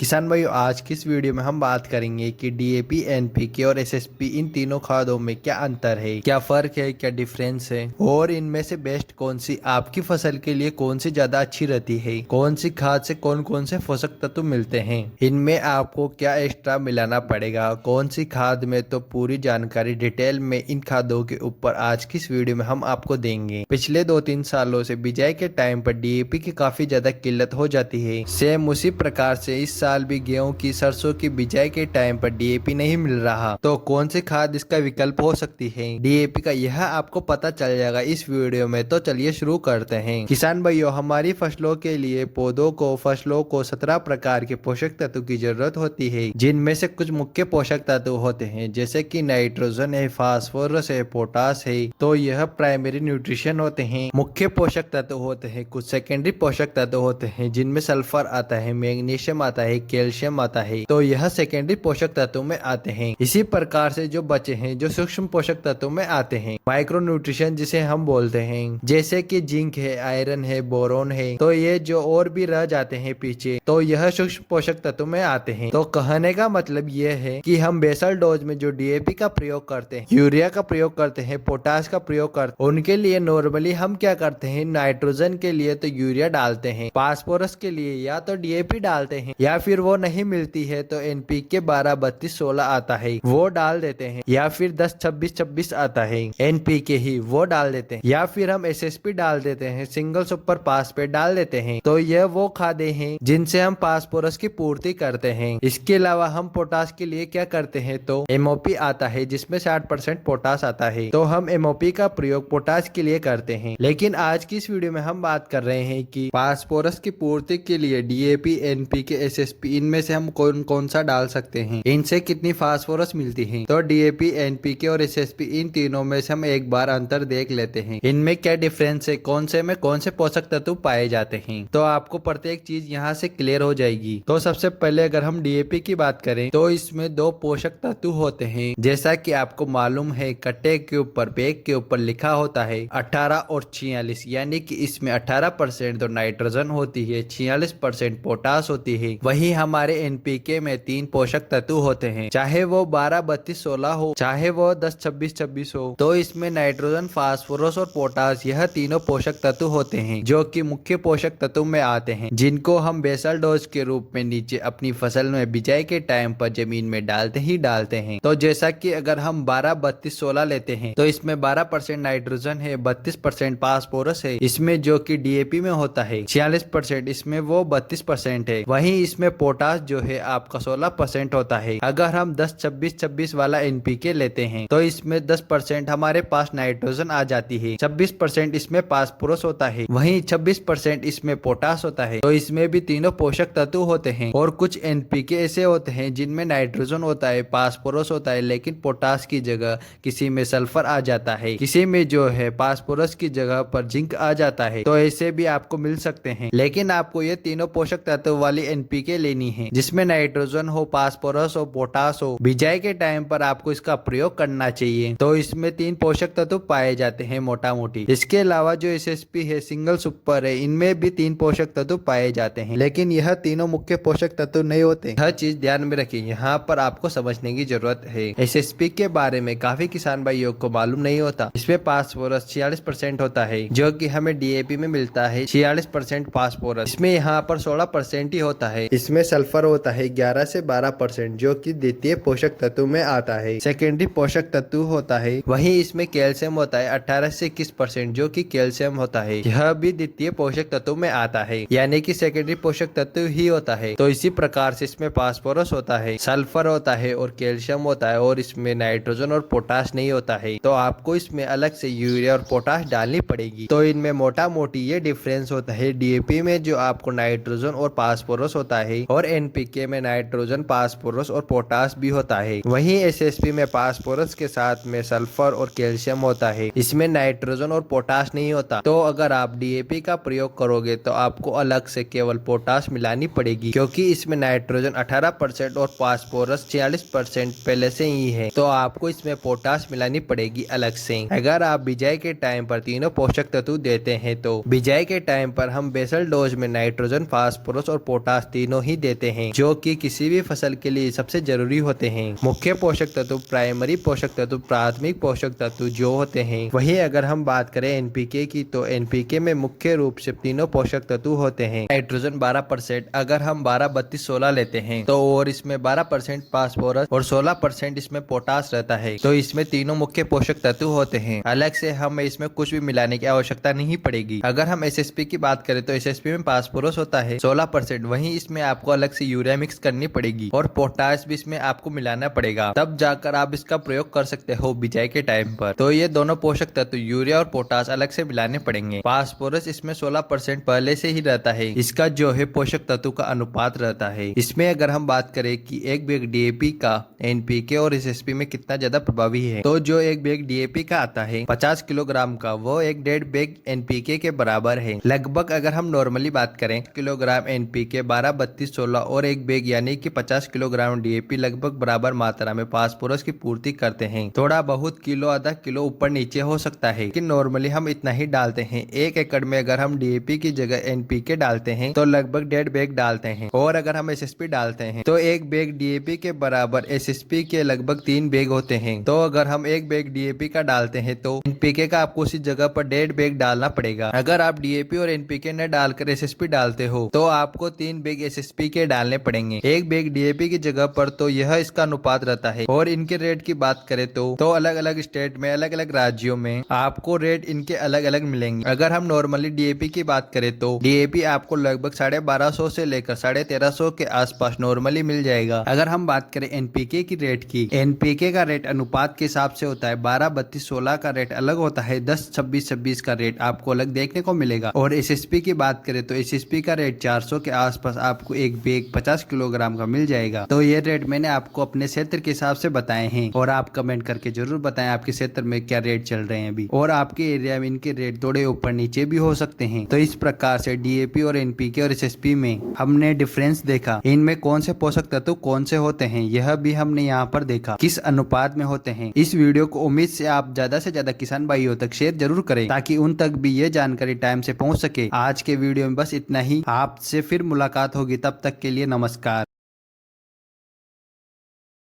किसान भाइयों, आज की इस वीडियो में हम बात करेंगे कि डीएपी, एनपीके और एसएसपी इन तीनों खादों में क्या अंतर है, क्या फर्क है, क्या डिफरेंस है और इनमें से बेस्ट कौन सी आपकी फसल के लिए कौन सी ज्यादा अच्छी रहती है, कौन सी खाद से कौन कौन से पोषक तत्व मिलते हैं, इनमें आपको क्या एक्स्ट्रा मिलाना पड़ेगा, कौन सी खाद में। तो पूरी जानकारी डिटेल में इन खादों के ऊपर आज की इस वीडियो में हम आपको देंगे। पिछले 2-3 सालों से बिजाई के टाइम पर डीएपी की काफी ज्यादा किल्लत हो जाती है। सेम उसी प्रकार से इस साल भी गेहूं की, सरसों की बिजाई के टाइम पर डीएपी नहीं मिल रहा, तो कौन सी खाद इसका विकल्प हो सकती है डीएपी का, यह आपको पता चल जाएगा इस वीडियो में। तो चलिए शुरू करते हैं। किसान भाइयों, हमारी फसलों के लिए फसलों को 17 प्रकार के पोषक तत्व की जरूरत होती है, जिनमें से कुछ मुख्य पोषक तत्व होते हैं जैसे कि नाइट्रोजन है, फास्फोरस है, पोटास है। तो यह प्राइमरी न्यूट्रिशन होते हैं, मुख्य पोषक तत्व होते हैं। कुछ सेकेंडरी पोषक तत्व होते हैं जिनमें सल्फर आता है, मैग्नीशियम आता है, कैल्शियम आता है। तो यह सेकेंडरी पोषक तत्व में आते हैं। इसी प्रकार से जो बचे हैं जो सूक्ष्म पोषक तत्व में आते हैं, माइक्रो न्यूट्रिशन जिसे हम बोलते हैं, जैसे कि जिंक है, आयरन है, बोरोन है। तो ये जो और भी रह जाते हैं पीछे, तो यह सूक्ष्म पोषक तत्व में आते हैं। तो कहने का मतलब यह है कि हम बेसल डोज में जो डीएपी का प्रयोग करते हैं, यूरिया का प्रयोग करते हैं, पोटास का प्रयोग करते हैं, उनके लिए नॉर्मली हम क्या करते हैं, नाइट्रोजन के लिए तो यूरिया डालते हैं, फास्फोरस के लिए या तो डीएपी डालते हैं, या फिर वो नहीं मिलती है तो एनपीके 12-32-16 आता है वो डाल देते हैं, या फिर 10-26-26 आता है एनपीके ही वो डाल देते हैं, या फिर हम एसएसपी डाल देते हैं, सिंगल सुपर फास्फेट डाल देते हैं। तो यह वो खादें हैं जिनसे हम फास्फोरस की पूर्ति करते हैं। इसके अलावा हम पोटास के लिए क्या करते हैं, तो एमओपी आता है जिसमें 60% पोटास आता है, तो हम एमओपी का प्रयोग पोटास के लिए करते हैं। लेकिन आज की इस वीडियो में हम बात कर रहे हैं कि फास्फोरस की पूर्ति के लिए डीएपी, एनपीके, एसएसपी इनमें से हम कौन कौन सा डाल सकते हैं, इनसे कितनी फास्फोरस मिलती है। तो डीएपी, एनपीके और एसएसपी इन तीनों में से हम एक बार अंतर देख लेते हैं, इनमें क्या डिफरेंस है, कौन से में कौन से पोषक तत्व पाए जाते हैं। तो आपको प्रत्येक चीज यहाँ से क्लियर हो जाएगी। तो सबसे पहले अगर हम डीएपी की बात करें तो इसमें 2 पोषक तत्व होते हैं, जैसा कि आपको मालूम है कट्टे के ऊपर, बैग के ऊपर लिखा होता है 18 और 46, यानी कि इसमें 18% तो नाइट्रोजन होती है, 46% पोटास होती है। वही हमारे एनपीके में 3 पोषक तत्व होते हैं, चाहे वो 12-32-16 हो, चाहे वो 10-26-26 हो। तो इसमें नाइट्रोजन, फास्फोरस और पोटास यह तीनों पोषक तत्व होते हैं जो कि मुख्य पोषक तत्व में आते हैं, जिनको हम बेसल डोज के रूप में नीचे अपनी फसल में बिजाई के टाइम पर जमीन में डालते ही डालते हैं। तो जैसा कि अगर हम 12-32-16 लेते हैं तो इसमें 12% नाइट्रोजन है, 32% फास्फोरस है, इसमें जो कि डीएपी में होता है 46%, इसमें वो 32% है। वहीं इसमें पोटास जो है आपका 16% होता है। अगर हम 10-26-26 वाला एनपीके लेते हैं तो इसमें 10% हमारे पास नाइट्रोजन आ जाती है, 26% इसमें फास्फोरस होता है, वहीं 26% इसमें पोटास होता है। तो इसमें भी तीनों पोषक तत्व होते हैं। और कुछ एनपीके ऐसे होते हैं जिनमें नाइट्रोजन होता है, फास्फोरस होता है, लेकिन पोटास की जगह किसी में सल्फर आ जाता है, किसी में जो है फास्फोरस की जगह पर जिंक आ जाता है। तो ऐसे भी आपको मिल सकते हैं, लेकिन आपको ये तीनों पोषक तत्व वाली एनपीके लेनी है जिसमें नाइट्रोजन हो, फास्फोरस हो, पोटास हो। बिजाई के टाइम पर आपको इसका प्रयोग करना चाहिए। तो इसमें 3 पोषक तत्व पाए जाते हैं मोटा मोटी। इसके अलावा जो एसएसपी है, सिंगल सुपर है, इनमें भी 3 पोषक तत्व पाए जाते हैं, लेकिन यह तीनों मुख्य पोषक तत्व नहीं होते। हर चीज ध्यान में रखिए, यहाँ पर आपको समझने की जरूरत है। एसएसपी के बारे में काफी किसान भाइयों को मालूम नहीं होता। इसमें फास्फोरस 46% होता है जो कि हमें डीएपी में मिलता है, 46% फास्फोरस। इसमें यहाँ पर 16% ही होता है। इसमें सल्फर होता है 11 से 12% जो कि द्वितीय पोषक तत्व में आता है, सेकेंडरी पोषक तत्व होता है। वहीं इसमें कैल्शियम होता है 18 से 21% जो कि कैल्शियम होता है, यह भी द्वितीय पोषक तत्व में आता है, यानी कि सेकेंडरी पोषक तत्व ही होता है। तो इसी प्रकार से इसमें फास्फोरस होता है, सल्फर होता है और कैल्शियम होता है, और इसमें नाइट्रोजन और पोटास नहीं होता है। तो आपको इसमें अलग से यूरिया और पोटास डालनी पड़ेगी। तो इनमें मोटा मोटी ये डिफरेंस होता है। डीएपी में जो आपको नाइट्रोजन और फास्फोरस होता है, और एनपीके में नाइट्रोजन, फास्फोरस और पोटास भी होता है। वहीं एसएसपी में फास्फोरस के साथ में सल्फर और कैल्शियम होता है, इसमें नाइट्रोजन और पोटास नहीं होता। तो अगर आप डीएपी का प्रयोग करोगे तो आपको अलग से केवल पोटास मिलानी पड़ेगी, क्योंकि इसमें नाइट्रोजन 18% और फास्फोरस 46% पहले से ही है। तो आपको इसमें पोटास मिलानी पड़ेगी अलग से। अगर आप बिजाई के टाइम पर तीनों पोषक तत्व देते हैं तो बिजाई के टाइम पर हम बेसल डोज में नाइट्रोजन, फास्फोरस और पोटास तीनों ही नहीं देते हैं, जो कि किसी भी फसल के लिए सबसे जरूरी होते हैं। मुख्य पोषक तत्व, प्राइमरी पोषक तत्व, प्राथमिक पोषक तत्व जो होते हैं। वहीं अगर हम बात करें एनपीके की, तो एनपीके में मुख्य रूप से तीनों पोषक तत्व होते हैं। नाइट्रोजन 12%, अगर हम 12-32-16 लेते हैं तो और इसमें 12% फास्फोरस और 16% इसमें पोटास रहता है। तो इसमें तीनों मुख्य पोषक तत्व होते हैं। अलग से हमें इसमें कुछ भी मिलाने की आवश्यकता नहीं पड़ेगी। अगर हम एसएसपी की बात करें तो एसएसपी में फास्फोरस होता है 16%, वहीं इसमें आपको अलग से यूरिया मिक्स करनी पड़ेगी और पोटास भी इसमें आपको मिलाना पड़ेगा, तब जाकर आप इसका प्रयोग कर सकते हो बिजाई के टाइम पर। तो ये दोनों पोषक तत्व यूरिया और पोटास अलग से मिलाने पड़ेंगे। फास्फोरस इसमें 16% पहले से ही रहता है, इसका जो है पोषक तत्व का अनुपात रहता है। इसमें अगर हम बात करें कि एक बैग डीएपी का एनपीके और एसएसपी में कितना ज्यादा प्रभावी है, तो जो एक बैग डीएपी का आता है 50 किलोग्राम का, वो एक 1.5 बैग एनपीके के बराबर है। लगभग अगर हम नॉर्मली बात करें किलोग्राम एनपीके 12-32-16 और एक बैग यानी कि 50 किलोग्राम डीएपी लगभग बराबर मात्रा में फास्फोरस की पूर्ति करते हैं। थोड़ा बहुत किलो आधा किलो ऊपर नीचे हो सकता है, लेकिन नॉर्मली हम इतना ही डालते हैं। 1 एकड़ में अगर हम डीएपी की जगह एनपीके डालते हैं तो लगभग 1.5 बैग डालते हैं, और अगर हम एसएसपी डालते हैं तो 1 बैग डीएपी के बराबर एसएसपी के लगभग 3 बैग होते हैं। तो अगर हम 1 बैग डीएपी का डालते हैं तो एनपीके का आपको उसी जगह पर 1.5 बैग डालना पड़ेगा। अगर आप डीएपी और एनपीके न डालकर एसएसपी डालते हो तो आपको 3 बैग एसएसपी के डालने पड़ेंगे 1 बैग डीएपी की जगह पर। तो यह इसका अनुपात रहता है। और इनके रेट की बात करें तो अलग अलग स्टेट में, अलग अलग राज्यों में आपको रेट इनके अलग अलग मिलेंगे। अगर हम नॉर्मली डीएपी की बात करें तो डीएपी आपको लगभग 1250 से लेकर 1350 के आसपास नॉर्मली मिल जाएगा। अगर हम बात करें एनपीके की रेट की, एनपीके का रेट अनुपात के हिसाब से होता है। 12-32-16 का रेट अलग होता है, 10-26-26 का रेट आपको अलग देखने को मिलेगा। और एसएसपी की बात करें तो एसएसपी का रेट 400 के आसपास आपको एक बैग 50 किलोग्राम का मिल जाएगा। तो ये रेट मैंने आपको अपने क्षेत्र के हिसाब से बताए हैं, और आप कमेंट करके जरूर बताएं आपके क्षेत्र में क्या रेट चल रहे हैं अभी, और आपके एरिया में इनके रेट थोड़े ऊपर नीचे भी हो सकते हैं। तो इस प्रकार से डीएपी और एनपीके और एसएसपी में हमने डिफरेंस देखा, इनमें कौन से पोषक तत्व कौन से होते हैं यह भी हमने यहाँ पर देखा, किस अनुपात में होते हैं। इस वीडियो को उम्मीद से आप ज्यादा से ज्यादा किसान भाइयों तक शेयर जरूर करें, ताकि उन तक भी ये जानकारी टाइम से पहुँच सके। आज के वीडियो में बस इतना ही, आपसे फिर मुलाकात होगी, तब तक के लिए नमस्कार।